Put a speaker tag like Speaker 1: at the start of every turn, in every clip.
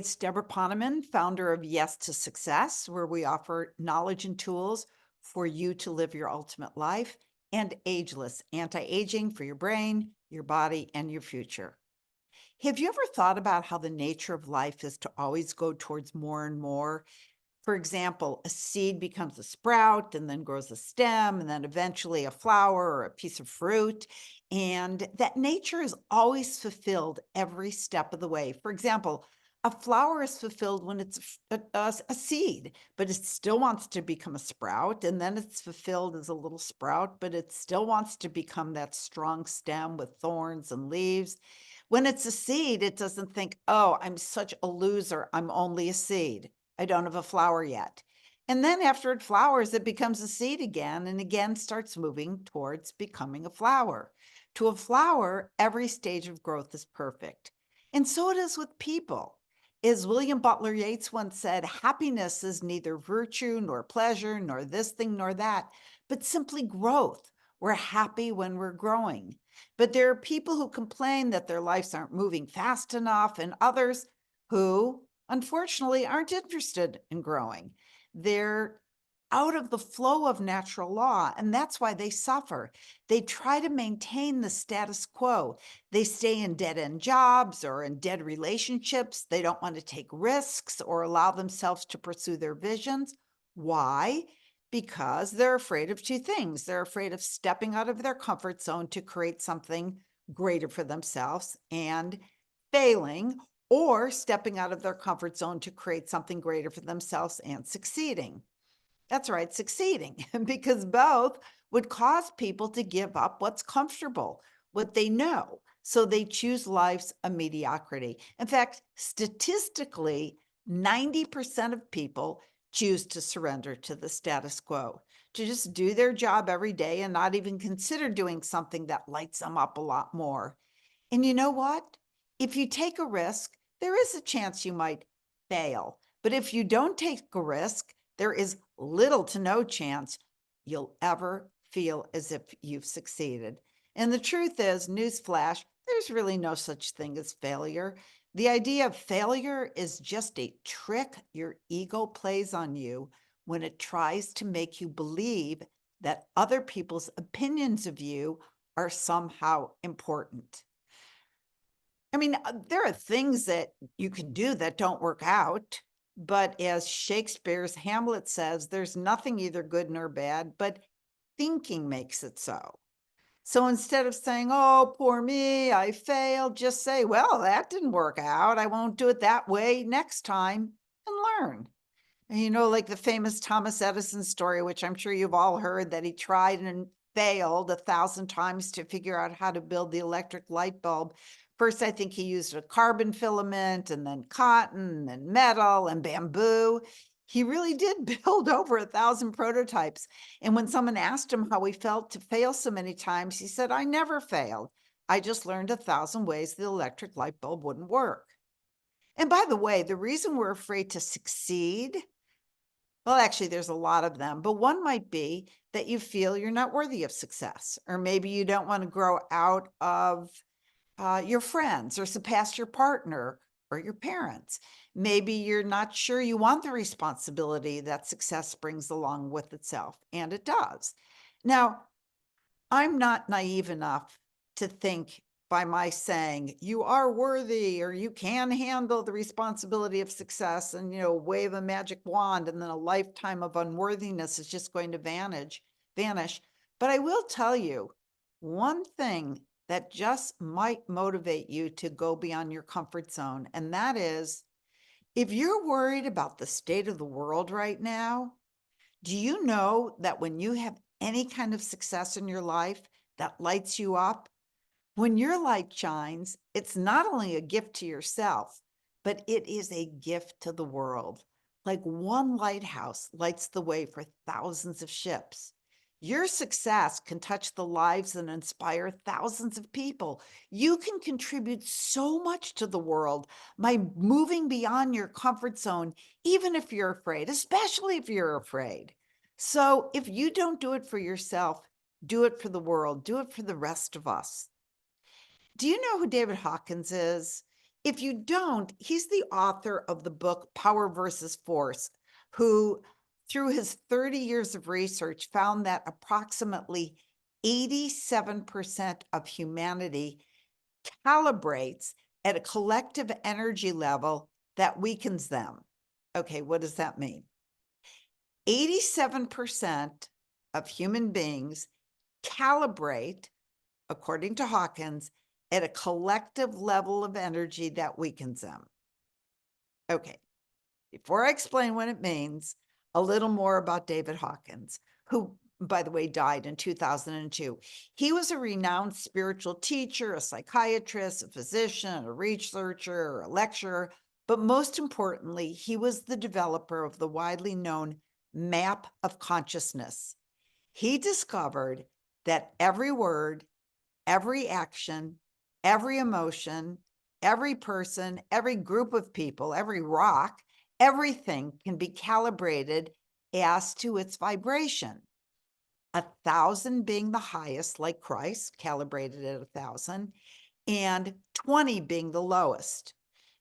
Speaker 1: it's Deborah Poneman, founder of Yes to Success, where we offer knowledge and tools for you to live your ultimate life, and Ageless, anti-aging for your brain, your body, and your future. Have you ever thought about how the nature of life is to always go towards more and more? For example, a seed becomes a sprout and then grows a stem and then eventually a flower or a piece of fruit. And that nature is always fulfilled every step of the way. For example, a flower is fulfilled when it's a seed, but it still wants to become a sprout. And then it's fulfilled as a little sprout, but it still wants to become that strong stem with thorns and leaves. When it's a seed, it doesn't think, oh, I'm such a loser. I'm only a seed. I don't have a flower yet. And then after it flowers, it becomes a seed again and again starts moving towards becoming a flower. To a flower, every stage of growth is perfect. And so it is with people. As William Butler Yeats once said, happiness is neither virtue nor pleasure, nor this thing nor that, but simply growth. We're happy when we're growing. But there are people who complain that their lives aren't moving fast enough, and others who, unfortunately, aren't interested in growing. They're out of the flow of natural law, and that's why they suffer. They try to maintain the status quo. They stay in dead end jobs or in dead relationships. They don't want to take risks or allow themselves to pursue their visions. Why? Because they're afraid of two things. They're afraid of stepping out of their comfort zone to create something greater for themselves and failing, or stepping out of their comfort zone to create something greater for themselves and succeeding. That's right, succeeding, because both would cause people to give up what's comfortable, what they know. So they choose lives of mediocrity. In fact, statistically, 90% of people choose to surrender to the status quo, to just do their job every day and not even consider doing something that lights them up a lot more. And you know what? If you take a risk, there is a chance you might fail. But if you don't take a risk, there is little to no chance you'll ever feel as if you've succeeded. And the truth is, newsflash, there's really no such thing as failure. The idea of failure is just a trick your ego plays on you when it tries to make you believe that other people's opinions of you are somehow important. I mean, there are things that you can do that don't work out, but as Shakespeare's Hamlet says, there's nothing either good nor bad, but thinking makes it so. So instead of saying, oh, poor me, I failed, just say, well, that didn't work out. I won't do it that way next time, and learn. And like the famous Thomas Edison story, which I'm sure you've all heard, that he tried and failed 1,000 times to figure out how to build the electric light bulb. First, I think he used a carbon filament and then cotton and metal and bamboo. He really did build over 1,000 prototypes. And when someone asked him how he felt to fail so many times, he said, I never failed. I just learned 1,000 ways the electric light bulb wouldn't work. And by the way, the reason we're afraid to succeed, well, actually, there's a lot of them, but one might be that you feel you're not worthy of success, or maybe you don't want to grow out of your friends or surpass your partner or your parents. Maybe you're not sure you want the responsibility that success brings along with itself, and it does. Now, I'm not naive enough to think by my saying you are worthy or you can handle the responsibility of success and wave a magic wand and then a lifetime of unworthiness is just going to vanish. But I will tell you one thing that just might motivate you to go beyond your comfort zone, and that is, if you're worried about the state of the world right now, do you know that when you have any kind of success in your life that lights you up, when your light shines, it's not only a gift to yourself, but it is a gift to the world. Like one lighthouse lights the way for thousands of ships. Your success can touch the lives and inspire thousands of people. You can contribute so much to the world by moving beyond your comfort zone, even if you're afraid, especially if you're afraid. So if you don't do it for yourself, do it for the world, do it for the rest of us. Do you know who David Hawkins is? If you don't, he's the author of the book Power versus Force, who, through his 30 years of research, found that approximately 87% of humanity calibrates at a collective energy level that weakens them. Okay, what does that mean? 87% of human beings calibrate, according to Hawkins, at a collective level of energy that weakens them. Okay, before I explain what it means, a little more about David Hawkins, who, by the way, died in 2002. He was a renowned spiritual teacher, a psychiatrist, a physician, a researcher, a lecturer, but most importantly, he was the developer of the widely known map of consciousness. He discovered that every word, every action, every emotion, every person, every group of people, every rock, everything can be calibrated as to its vibration. 1,000 being the highest, like Christ, calibrated at 1,000, and 20 being the lowest.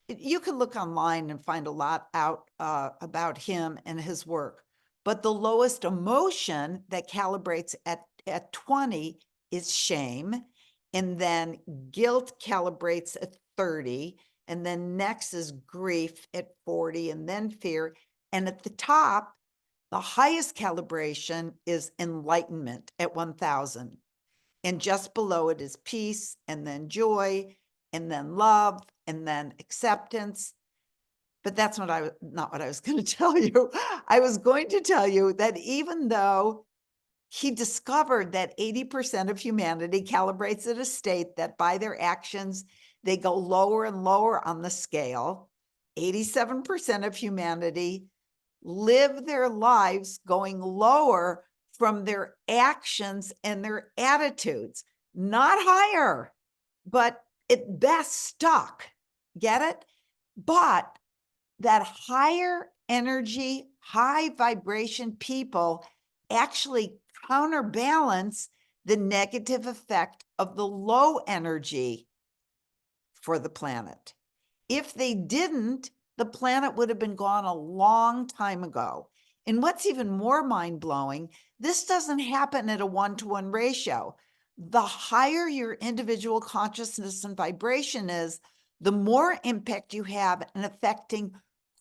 Speaker 1: You can look online and find a lot out about him and his work, but the lowest emotion that calibrates at 20 is shame, and then guilt calibrates at 30, and then next is grief at 40, and then fear, and at the top, the highest calibration is enlightenment at 1,000. And just below it is peace, and then joy, and then love, and then acceptance. But that's not what I was going to tell you. I was going to tell you that even though he discovered that 80% of humanity calibrates at a state that by their actions, they go lower and lower on the scale, 87% of humanity live their lives going lower from their actions and their attitudes, not higher, but at best stuck. Get it? But that higher energy, high vibration people actually counterbalance the negative effect of the low energy for the planet. If they didn't, the planet would have been gone a long time ago. And what's even more mind-blowing, this doesn't happen at a 1-to-1 ratio. The higher your individual consciousness and vibration is, the more impact you have in affecting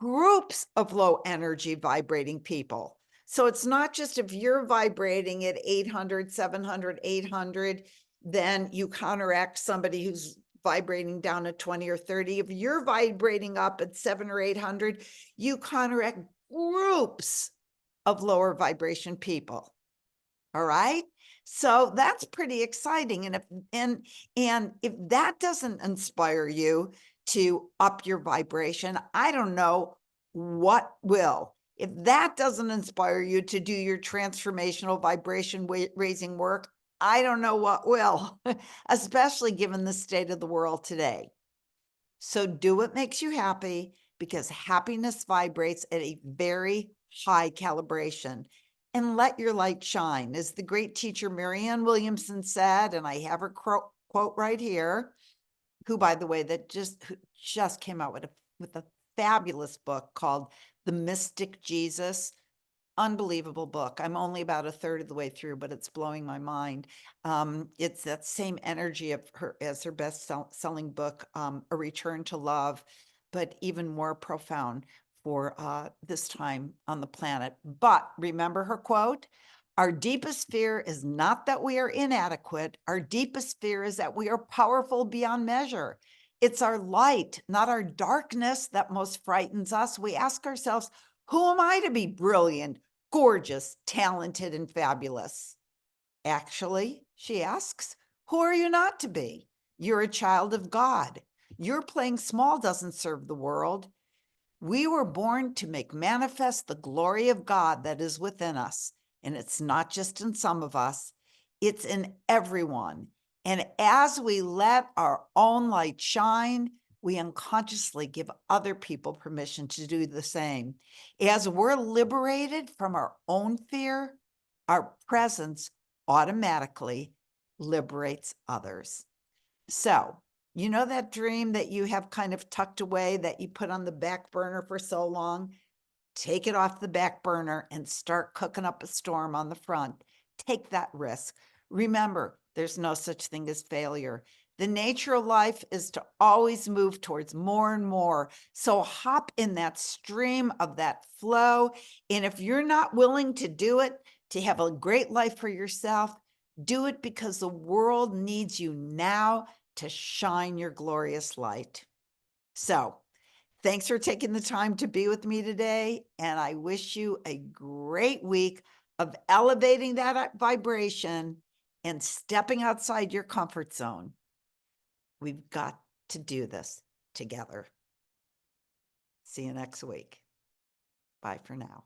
Speaker 1: groups of low energy vibrating people. So it's not just if you're vibrating at 800, 700, 800, then you counteract somebody who's vibrating down at 20 or 30. If you're vibrating up at 700 or 800, you counteract groups of lower vibration people. All right. So that's pretty exciting. And if that doesn't inspire you to up your vibration, I don't know what will. If that doesn't inspire you to do your transformational vibration raising work, I don't know what will, especially given the state of the world today. So do what makes you happy, because happiness vibrates at a very high calibration. And let your light shine. As the great teacher Marianne Williamson said, and I have her quote right here, who, by the way, who just came out with a fabulous book called The Mystic Jesus. Unbelievable book. I'm only about a third of the way through, but it's blowing my mind. It's that same energy of her as her best-selling book, A Return to Love, but even more profound for this time on the planet. But remember her quote? Our deepest fear is not that we are inadequate. Our deepest fear is that we are powerful beyond measure. It's our light, not our darkness, that most frightens us. We ask ourselves, who am I to be brilliant, gorgeous, talented, and fabulous? Actually, she asks, who are you not to be? You're a child of God. Your playing small doesn't serve the world. We were born to make manifest the glory of God that is within us. And it's not just in some of us, it's in everyone. And as we let our own light shine, we unconsciously give other people permission to do the same. As we're liberated from our own fear, our presence automatically liberates others. So You know that dream that you have kind of tucked away that you put on the back burner for so long? Take it off the back burner and start cooking up a storm on the front. Take that risk. Remember, there's no such thing as failure. The nature of life is to always move towards more and more. So hop in that stream of that flow. And if you're not willing to do it, to have a great life for yourself, do it because the world needs you now to shine your glorious light. So, thanks for taking the time to be with me today, and I wish you a great week of elevating that vibration and stepping outside your comfort zone. We've got to do this together. See you next week. Bye for now.